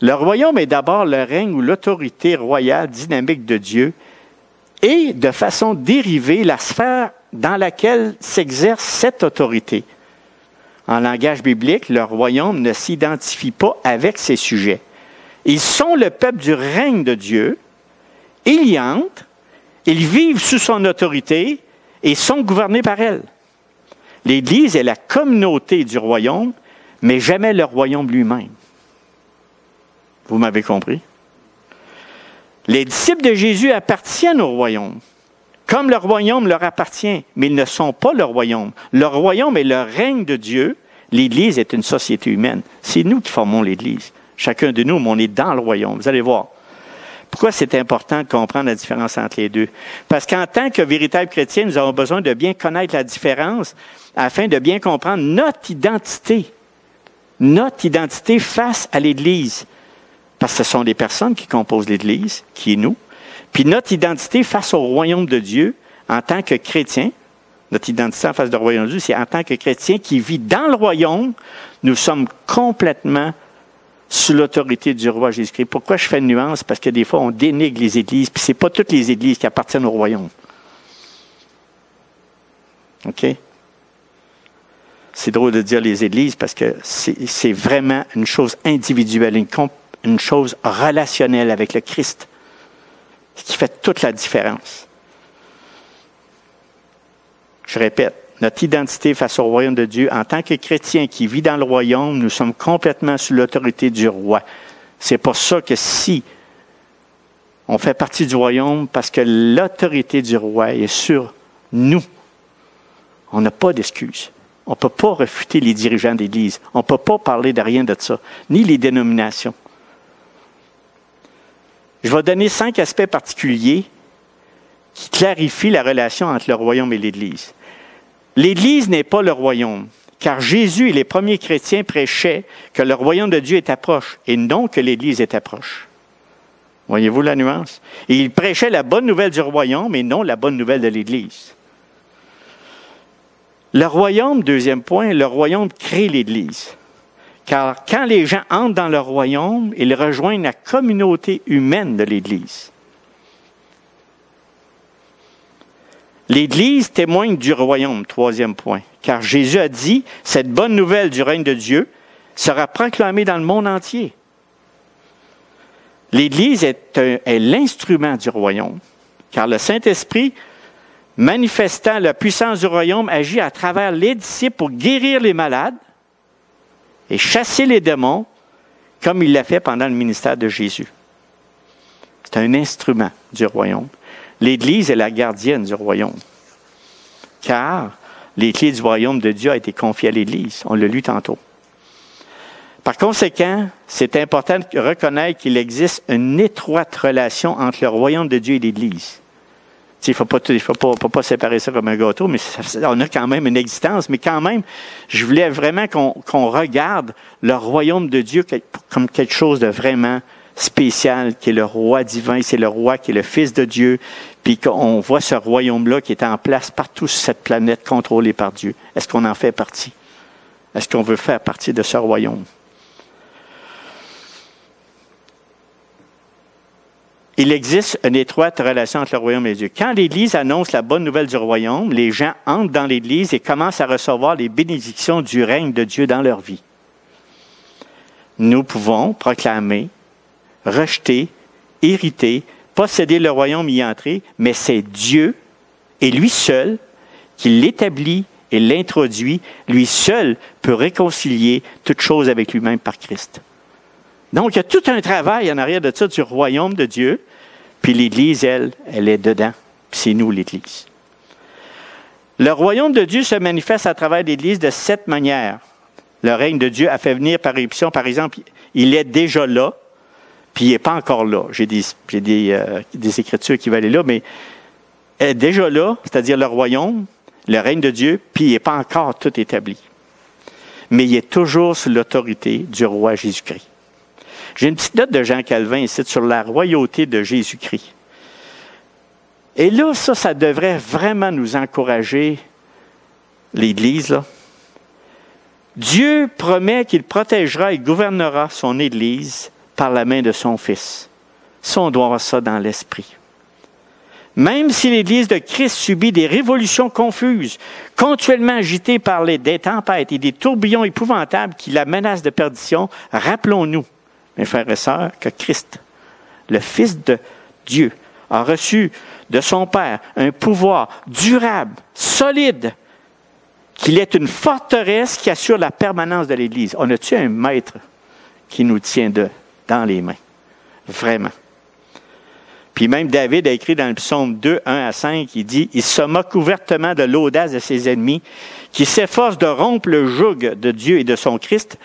Le royaume est d'abord le règne ou l'autorité royale dynamique de Dieu et, de façon dérivée, la sphère dans laquelle s'exerce cette autorité. En langage biblique, le royaume ne s'identifie pas avec ses sujets. Ils sont le peuple du règne de Dieu, ils y entrent, ils vivent sous son autorité et sont gouvernés par elle. L'Église est la communauté du royaume, mais jamais le royaume lui-même. Vous m'avez compris? Les disciples de Jésus appartiennent au royaume, comme le royaume leur appartient, mais ils ne sont pas le royaume. Le royaume est le règne de Dieu. L'Église est une société humaine. C'est nous qui formons l'Église. Chacun de nous, mais on est dans le royaume. Vous allez voir. Pourquoi c'est important de comprendre la différence entre les deux? Parce qu'en tant que véritables chrétiens, nous avons besoin de bien connaître la différence afin de bien comprendre notre identité. Notre identité face à l'Église. Parce que ce sont les personnes qui composent l'Église, qui est nous. Puis notre identité face au royaume de Dieu, en tant que chrétien, notre identité en face du royaume de Dieu, c'est en tant que chrétien qui vit dans le royaume, nous sommes complètement sous l'autorité du roi Jésus-Christ. Pourquoi je fais une nuance? Parce que des fois, on dénigre les églises, puis ce n'est pas toutes les églises qui appartiennent au royaume. OK? C'est drôle de dire les églises parce que c'est vraiment une chose individuelle, une chose relationnelle avec le Christ, ce qui fait toute la différence. Je répète, notre identité face au royaume de Dieu, en tant que chrétien qui vit dans le royaume, nous sommes complètement sous l'autorité du roi. C'est pour ça que si on fait partie du royaume, parce que l'autorité du roi est sur nous, on n'a pas d'excuses. On ne peut pas refuter les dirigeants d'Église. On ne peut pas parler de rien de ça, ni les dénominations. Je vais donner 5 aspects particuliers qui clarifient la relation entre le royaume et l'Église. L'Église n'est pas le royaume, car Jésus et les premiers chrétiens prêchaient que le royaume de Dieu est proche, et non que l'Église est proche. Voyez-vous la nuance? Et ils prêchaient la bonne nouvelle du royaume, et non la bonne nouvelle de l'Église. Le royaume, deuxième point, le royaume crée l'Église. Car quand les gens entrent dans le royaume, ils rejoignent la communauté humaine de l'Église. L'Église témoigne du royaume, troisième point, car Jésus a dit, cette bonne nouvelle du règne de Dieu sera proclamée dans le monde entier. L'Église est l'instrument du royaume, car le Saint-Esprit, manifestant la puissance du royaume, agit à travers les disciples pour guérir les malades et chasser les démons, comme il l'a fait pendant le ministère de Jésus. C'est un instrument du royaume. L'Église est la gardienne du royaume, car les clés du royaume de Dieu ont été confiées à l'Église. On l'a lu tantôt. Par conséquent, c'est important de reconnaître qu'il existe une étroite relation entre le royaume de Dieu et l'Église. Il ne faut pas séparer ça comme un gâteau, mais on a quand même une existence. Mais quand même, je voulais vraiment qu'on regarde le royaume de Dieu comme quelque chose de vraiment spécial, qui est le roi divin, c'est le roi qui est le Fils de Dieu, puis qu'on voit ce royaume-là qui est en place partout sur cette planète, contrôlé par Dieu. Est-ce qu'on en fait partie? Est-ce qu'on veut faire partie de ce royaume? Il existe une étroite relation entre le royaume et Dieu. Quand l'Église annonce la bonne nouvelle du royaume, les gens entrent dans l'Église et commencent à recevoir les bénédictions du règne de Dieu dans leur vie. Nous pouvons proclamer, rejeter, hériter, posséder le royaume y entrer, mais c'est Dieu et lui seul qui l'établit et l'introduit. Lui seul peut réconcilier toute chose avec lui-même par Christ. Donc, il y a tout un travail en arrière de ça du royaume de Dieu. Puis l'Église, elle est dedans. Puis c'est nous, l'Église. Le royaume de Dieu se manifeste à travers l'Église de 7 manières. Le règne de Dieu a fait venir par éruption. Par exemple, il est déjà là, puis il n'est pas encore là. J'ai des écritures qui vont aller là, mais il est déjà là, c'est-à-dire le royaume, le règne de Dieu, puis il n'est pas encore tout établi. Mais il est toujours sous l'autorité du roi Jésus-Christ. J'ai une petite note de Jean Calvin ici sur la royauté de Jésus-Christ. Et là, ça devrait vraiment nous encourager, l'Église, là. Dieu promet qu'il protégera et gouvernera son Église par la main de son Fils. Ça, on doit avoir ça dans l'esprit. Même si l'Église de Christ subit des révolutions confuses, continuellement agitées par des tempêtes et des tourbillons épouvantables qui la menacent de perdition, rappelons-nous, mes frères et sœurs, que Christ, le Fils de Dieu, a reçu de son Père un pouvoir durable, solide, qu'il est une forteresse qui assure la permanence de l'Église. On a-tu un maître qui nous tient dans les mains? Vraiment. Puis même David a écrit dans le psaume 2, 1 à 5, il dit « Il se moque ouvertement de l'audace de ses ennemis, qui s'efforcent de rompre le joug de Dieu et de son Christ.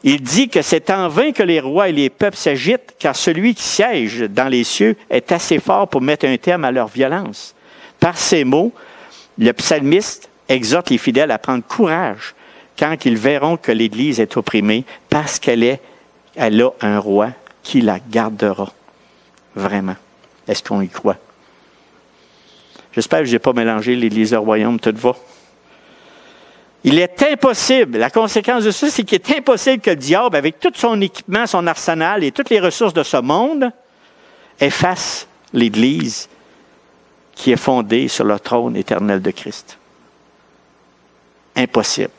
Il dit que c'est en vain que les rois et les peuples s'agitent, car celui qui siège dans les cieux est assez fort pour mettre un terme à leur violence. » Par ces mots, le psalmiste exhorte les fidèles à prendre courage quand ils verront que l'Église est opprimée, parce elle a un roi qui la gardera. Vraiment. Est-ce qu'on y croit? J'espère que je n'ai pas mélangé l'Église et le royaume, tout va. Il est impossible, la conséquence de ça, c'est qu'il est impossible que le diable, avec tout son équipement, son arsenal et toutes les ressources de ce monde, efface l'Église qui est fondée sur le trône éternel de Christ. Impossible.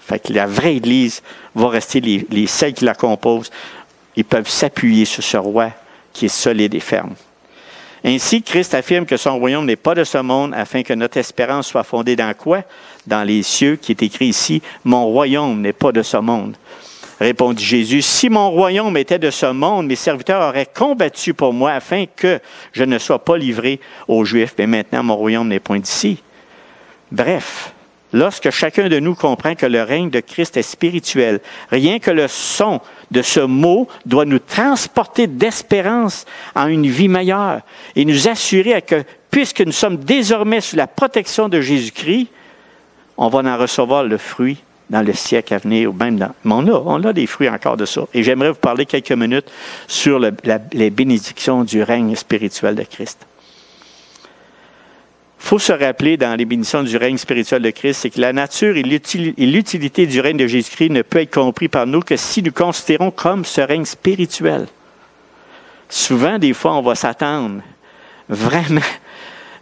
Fait que la vraie Église va rester, celles qui la composent, ils peuvent s'appuyer sur ce roi qui est solide et ferme. Ainsi, Christ affirme que son royaume n'est pas de ce monde, afin que notre espérance soit fondée dans quoi? Dans les cieux, qui est écrit ici, « Mon royaume n'est pas de ce monde. » Répondit Jésus, « Si mon royaume était de ce monde, mes serviteurs auraient combattu pour moi, afin que je ne sois pas livré aux Juifs. Mais maintenant, mon royaume n'est point d'ici. » Bref, lorsque chacun de nous comprend que le règne de Christ est spirituel, rien que le son de ce mot doit nous transporter d'espérance en une vie meilleure et nous assurer que, puisque nous sommes désormais sous la protection de Jésus-Christ, on va en recevoir le fruit dans le siècle à venir, ou même dans... Mais on a des fruits encore de ça. Et j'aimerais vous parler quelques minutes sur les bénédictions du règne spirituel de Christ. Il faut se rappeler dans les bénédictions du règne spirituel de Christ, c'est que la nature et l'utilité du règne de Jésus-Christ ne peut être compris par nous que si nous considérons comme ce règne spirituel. Souvent, des fois, on va s'attendre vraiment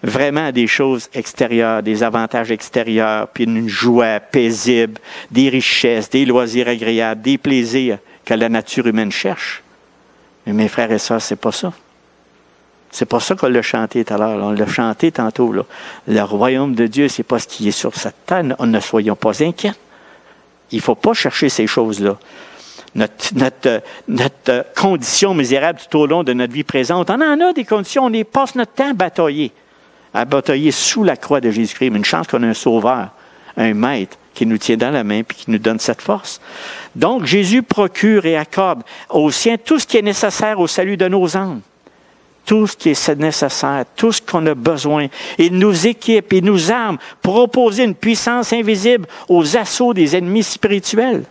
vraiment à des choses extérieures, des avantages extérieurs, puis une joie paisible, des richesses, des loisirs agréables, des plaisirs que la nature humaine cherche. Mais mes frères et sœurs, c'est pas ça. C'est pas ça qu'on l'a chanté tout à l'heure. On l'a chanté tantôt. Là. Le royaume de Dieu, c'est pas ce qui est sur cette terre. Ne soyons pas inquiets. Il ne faut pas chercher ces choses-là. Notre condition misérable tout au long de notre vie présente, on en a des conditions, on passe notre temps à batailler sous la croix de Jésus-Christ. Mais une chance qu'on a un sauveur, un maître qui nous tient dans la main et qui nous donne cette force. Donc, Jésus procure et accorde aux siens tout ce qui est nécessaire au salut de nos âmes. Tout ce qui est nécessaire, tout ce qu'on a besoin. Il nous équipe, il nous arme pour opposer une puissance invisible aux assauts des ennemis spirituels.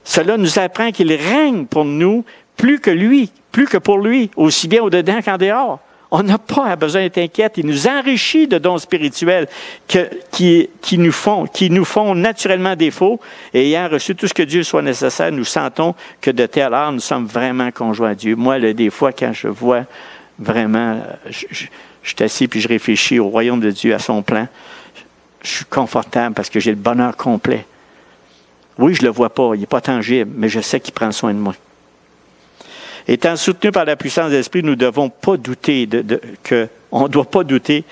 Cela nous apprend qu'il règne pour nous plus que pour lui, aussi bien au-dedans qu'en dehors. On n'a pas besoin d'être inquiet. Il nous enrichit de dons spirituels qui nous font naturellement défaut. Et ayant reçu tout ce que Dieu soit nécessaire, nous sentons que de telle heure, nous sommes vraiment conjoints à Dieu. Moi, des fois, quand je vois vraiment, je suis assis puis je réfléchis au royaume de Dieu, à son plan, je suis confortable parce que j'ai le bonheur complet. Oui, je ne le vois pas, il n'est pas tangible, mais je sais qu'il prend soin de moi. Étant soutenus par la puissance de l'Esprit, nous ne devons pas douter on ne doit pas douter,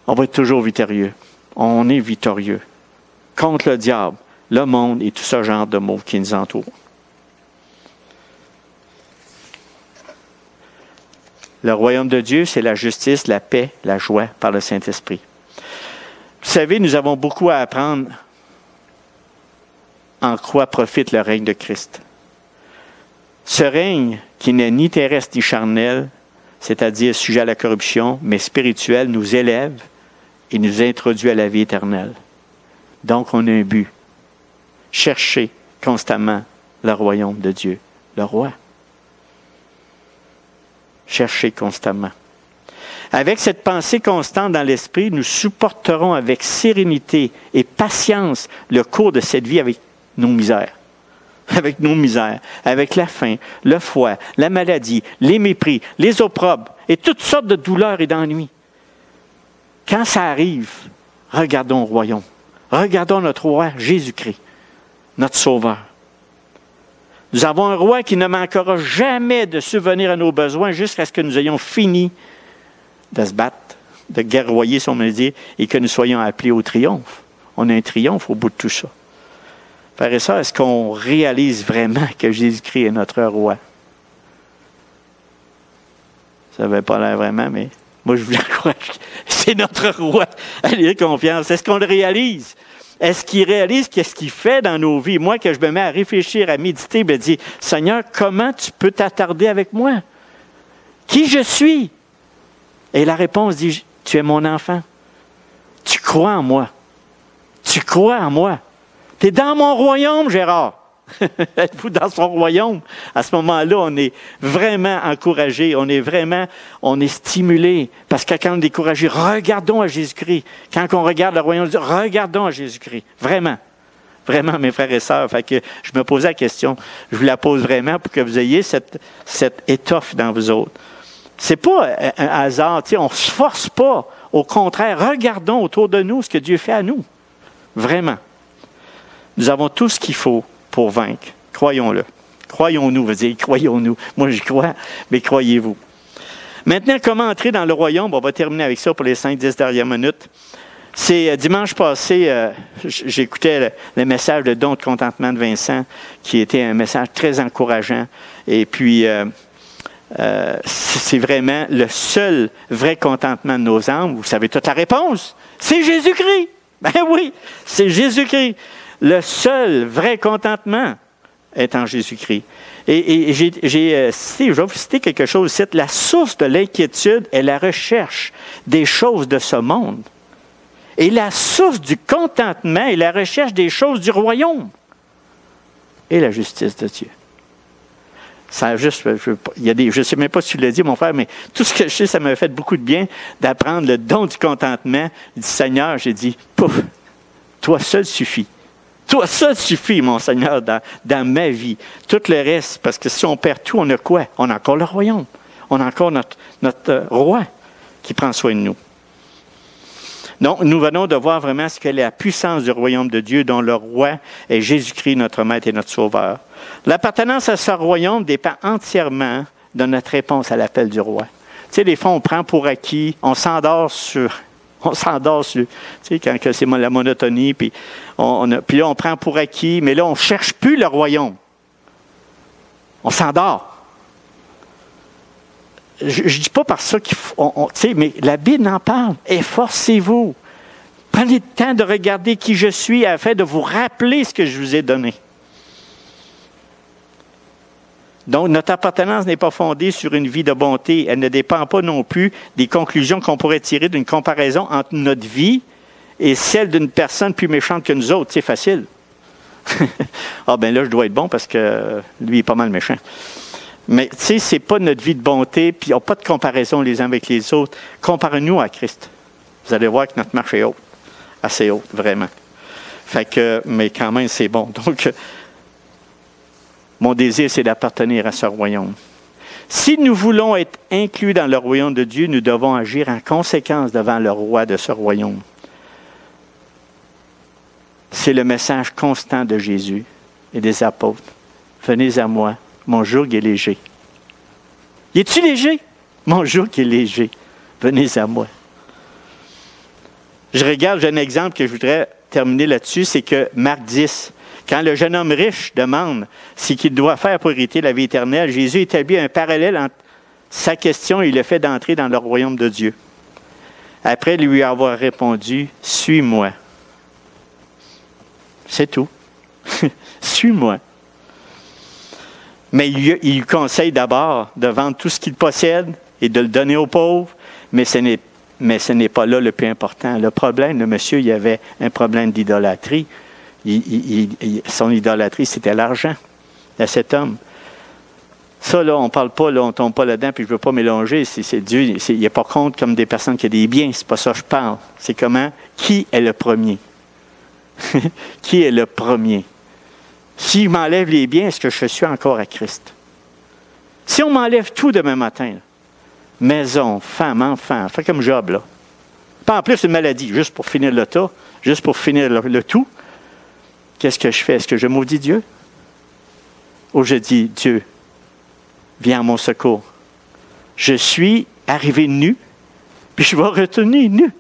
on va être toujours victorieux. On est victorieux contre le diable, le monde et tout ce genre de mots qui nous entourent. Le royaume de Dieu, c'est la justice, la paix, la joie par le Saint-Esprit. Vous savez, nous avons beaucoup à apprendre en quoi profite le règne de Christ. Ce règne qui n'est ni terrestre ni charnel, c'est-à-dire sujet à la corruption, mais spirituel, nous élève et nous introduit à la vie éternelle. Donc, on a un but. Chercher constamment le royaume de Dieu, le roi. Chercher constamment. Avec cette pensée constante dans l'esprit, nous supporterons avec sérénité et patience le cours de cette vie avec nos misères. Avec la faim, le froid, la maladie, les mépris, les opprobres et toutes sortes de douleurs et d'ennuis. Quand ça arrive, regardons au royaume. Regardons notre roi Jésus-Christ, notre Sauveur. Nous avons un roi qui ne manquera jamais de subvenir à nos besoins jusqu'à ce que nous ayons fini de se battre, de guerroyer, si on me dit, et que nous soyons appelés au triomphe. On a un triomphe au bout de tout ça. Frères et sœurs, est-ce qu'on réalise vraiment que Jésus-Christ est notre roi? Ça n'avait pas l'air vraiment, mais moi, je vous l'encourage. C'est notre roi. Allez, confiance. Est-ce qu'on le réalise? Est-ce qu'il réalise qu'est-ce qu'il fait dans nos vies? Moi, que je me mets à réfléchir, à méditer, je me dis, Seigneur, comment tu peux t'attarder avec moi? Qui je suis? Et la réponse dit, tu es mon enfant. Tu crois en moi. Tu crois en moi. Tu es dans mon royaume, Gérard. Êtes-vous dans son royaume? À ce moment-là, on est vraiment encouragé, on est stimulé. Parce que quand on est découragé, regardons à Jésus-Christ. Quand on regarde le royaume de Dieu, regardons à Jésus-Christ. Vraiment. Vraiment, mes frères et sœurs. Fait que je me posais la question, je vous la pose vraiment pour que vous ayez cette étoffe dans vous autres. C'est pas un hasard, on ne se force pas. Au contraire, regardons autour de nous ce que Dieu fait à nous. Vraiment. Nous avons tout ce qu'il faut pour vaincre. Croyons-le. Croyons-nous, veut dire, croyons-nous. Moi, j'y crois, mais croyez-vous. Maintenant, comment entrer dans le royaume? On va terminer avec ça pour les 5-10 dernières minutes. C'est dimanche passé, j'écoutais le message de don de contentement de Vincent, qui était un message très encourageant. Et puis, c'est vraiment le seul vrai contentement de nos âmes. Vous savez toute la réponse. C'est Jésus-Christ. Ben oui, c'est Jésus-Christ. Le seul vrai contentement est en Jésus-Christ. Et je vais vous citer quelque chose ici. La source de l'inquiétude est la recherche des choses de ce monde. Et la source du contentement est la recherche des choses du royaume et la justice de Dieu. Ça juste, je ne sais même pas si tu l'as dit, mon frère, mais tout ce que je sais, ça m'a fait beaucoup de bien d'apprendre le don du contentement. Du Seigneur, j'ai dit, pouf, toi seul suffit. Toi seul suffit, mon Seigneur, dans ma vie. Tout le reste, parce que si on perd tout, on a quoi? On a encore le royaume. On a encore notre roi. qui prend soin de nous. Donc, nous venons de voir vraiment ce qu'est la puissance du royaume de Dieu, dont le roi est Jésus-Christ, notre Maître et notre Sauveur. L'appartenance à ce royaume dépend entièrement de notre réponse à l'appel du roi. Tu sais, des fois, on prend pour acquis, on s'endort sur, tu sais, quand c'est la monotonie, puis là, on prend pour acquis, mais là, on ne cherche plus le royaume. On s'endort. Je ne dis pas par ça qu'il faut, tu sais, mais la Bible en parle. Efforcez-vous. Prenez le temps de regarder qui je suis afin de vous rappeler ce que je vous ai donné. Donc, notre appartenance n'est pas fondée sur une vie de bonté. Elle ne dépend pas non plus des conclusions qu'on pourrait tirer d'une comparaison entre notre vie et celle d'une personne plus méchante que nous autres. C'est facile. Ah, ben là, je dois être bon parce que lui est pas mal méchant. Mais, tu sais, c'est pas notre vie de bonté, puis il n'y a pas de comparaison les uns avec les autres. Comparez-nous à Christ. Vous allez voir que notre marche est haute. Assez haute, vraiment. Fait que, mais quand même, c'est bon. Donc, mon désir, c'est d'appartenir à ce royaume. Si nous voulons être inclus dans le royaume de Dieu, nous devons agir en conséquence devant le roi de ce royaume. C'est le message constant de Jésus et des apôtres. Venez à moi, mon joug est léger. Y es-tu léger? Mon joug est léger. Venez à moi. Je regarde, j'ai un exemple que je voudrais terminer là-dessus, c'est que Marc 10, quand le jeune homme riche demande ce qu'il doit faire pour hériter la vie éternelle, Jésus établit un parallèle entre sa question et le fait d'entrer dans le royaume de Dieu. Après lui avoir répondu, « Suis-moi ». C'est tout. Suis-moi. Mais il lui conseille d'abord de vendre tout ce qu'il possède et de le donner aux pauvres, mais ce n'est pas là le plus important. Le problème, le monsieur, il avait un problème d'idolâtrie. Son idolâtrie, c'était l'argent à cet homme. Ça, là, on ne parle pas, là, on ne tombe pas là-dedans, puis je ne veux pas mélanger. C'est Dieu, il n'est pas contre comme des personnes qui ont des biens. C'est pas ça que je parle. C'est comment, qui est le premier? Qui est le premier? S'il m'enlève les biens, est-ce que je suis encore à Christ? Si on m'enlève tout demain matin, là, maison, femme, enfant, fait comme Job, là. Pas en plus une maladie, juste pour finir le tas, juste pour finir le tout. Qu'est-ce que je fais? Est-ce que je maudis Dieu? Ou je dis, Dieu, viens à mon secours. Je suis arrivé nu, puis je vais retourner nu.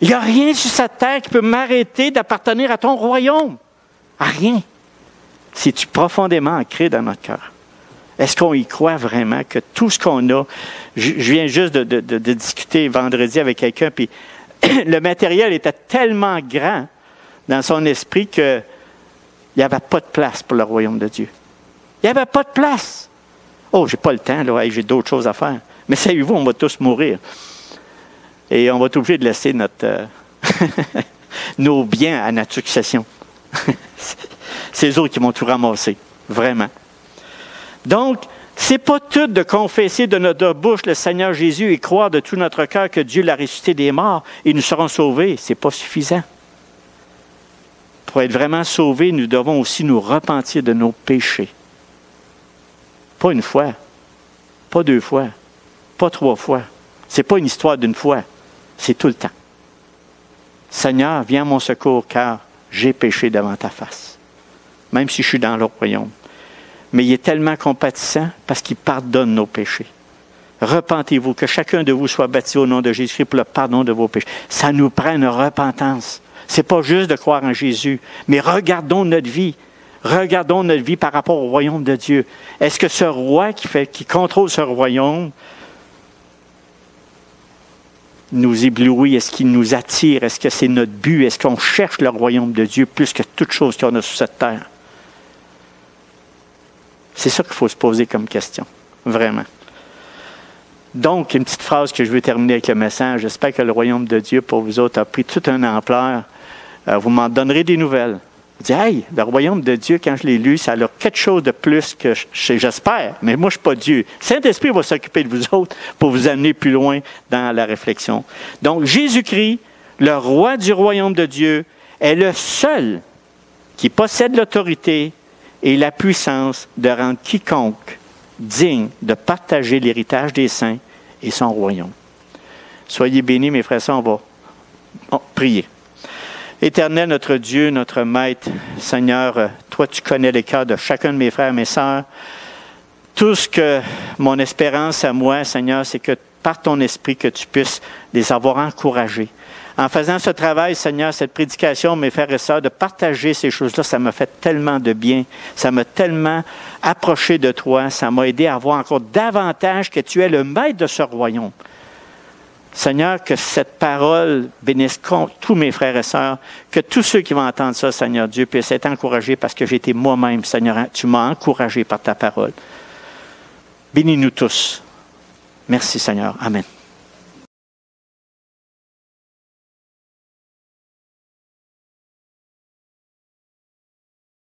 Il n'y a rien sur cette terre qui peut m'arrêter d'appartenir à ton royaume. Rien. C'est-tu profondément ancré dans notre cœur? Est-ce qu'on y croit vraiment que tout ce qu'on a... Je viens juste de discuter vendredi avec quelqu'un, puis le matériel était tellement grand dans son esprit qu'il n'y avait pas de place pour le royaume de Dieu. Il n'y avait pas de place. Oh, j'ai pas le temps, là, hey, j'ai d'autres choses à faire. Mais savez-vous, on va tous mourir. Et on va être obligé de laisser nos biens à notre succession. C'est eux autres qui vont tout ramasser, vraiment. Donc, c'est pas tout de confesser de notre bouche le Seigneur Jésus et croire de tout notre cœur que Dieu l'a ressuscité des morts et nous serons sauvés. C'est pas suffisant. Pour être vraiment sauvés, nous devons aussi nous repentir de nos péchés. Pas une fois, pas deux fois, pas trois fois. C'est pas une histoire d'une fois, c'est tout le temps. Seigneur, viens à mon secours car j'ai péché devant ta face, même si je suis dans le royaume. Mais il est tellement compatissant parce qu'il pardonne nos péchés. Repentez-vous, que chacun de vous soit baptisé au nom de Jésus-Christ pour le pardon de vos péchés. Ça nous prend une repentance. Ce n'est pas juste de croire en Jésus, mais regardons notre vie. Regardons notre vie par rapport au royaume de Dieu. Est-ce que ce roi qui contrôle ce royaume nous éblouit? Est-ce qu'il nous attire? Est-ce que c'est notre but? Est-ce qu'on cherche le royaume de Dieu plus que toute chose qu'on a sur cette terre? C'est ça qu'il faut se poser comme question, vraiment. Donc, une petite phrase que je veux terminer avec le message. J'espère que le royaume de Dieu, pour vous autres, a pris toute une ampleur. Vous m'en donnerez des nouvelles. Vous dites, hey, le royaume de Dieu, quand je l'ai lu, ça a quelque chose de plus que j'espère. Mais moi, je ne suis pas Dieu. Saint-Esprit va s'occuper de vous autres pour vous amener plus loin dans la réflexion. Donc, Jésus-Christ, le roi du royaume de Dieu, est le seul qui possède l'autorité et la puissance de rendre quiconque digne de partager l'héritage des saints et son royaume. Soyez bénis, mes frères et sœurs, on va prier. Éternel, notre Dieu, notre Maître, Seigneur, toi, tu connais les cœurs de chacun de mes frères et mes sœurs. Tout ce que mon espérance à moi, Seigneur, c'est que par ton esprit, que tu puisses les avoir encouragés. En faisant ce travail, Seigneur, cette prédication, mes frères et sœurs, de partager ces choses-là, ça m'a fait tellement de bien. Ça m'a tellement approché de toi. Ça m'a aidé à voir encore davantage que tu es le maître de ce royaume. Seigneur, que cette parole bénisse tous mes frères et sœurs, que tous ceux qui vont entendre ça, Seigneur Dieu, puissent être encouragés parce que j'ai été moi-même, Seigneur, tu m'as encouragé par ta parole. Bénis-nous tous. Merci, Seigneur. Amen.